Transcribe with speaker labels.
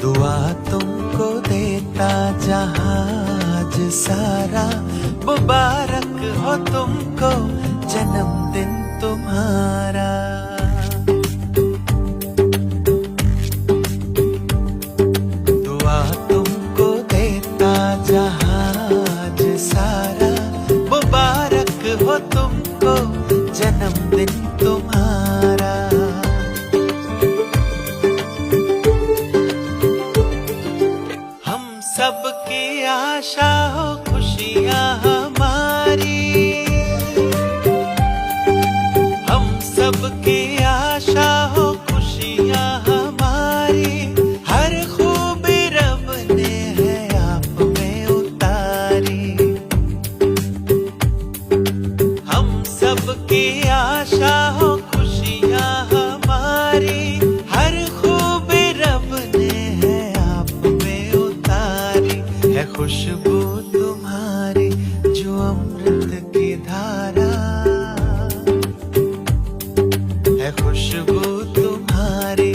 Speaker 1: दुआ तुमको देता जहाज सारा, मुबारक हो तुमको जन्मदिन तुम्हारा। दुआ तुमको देता जहाज सारा, मुबारक हो तुमको जन्मदिन तुम्हारा। सबकी आशा हो खुशियाँ हमारी, हम सबकी आशा हो खुशियाँ हमारी। हर खूबी रब ने है आप में उतारी। हम सबकी आशा हो खुशियाँ हमारी, हर खूबी रब ने है आप में उतारी। है खुशबू तुम्हारी जो अमृत की धारा, है खुशबू तुम्हारी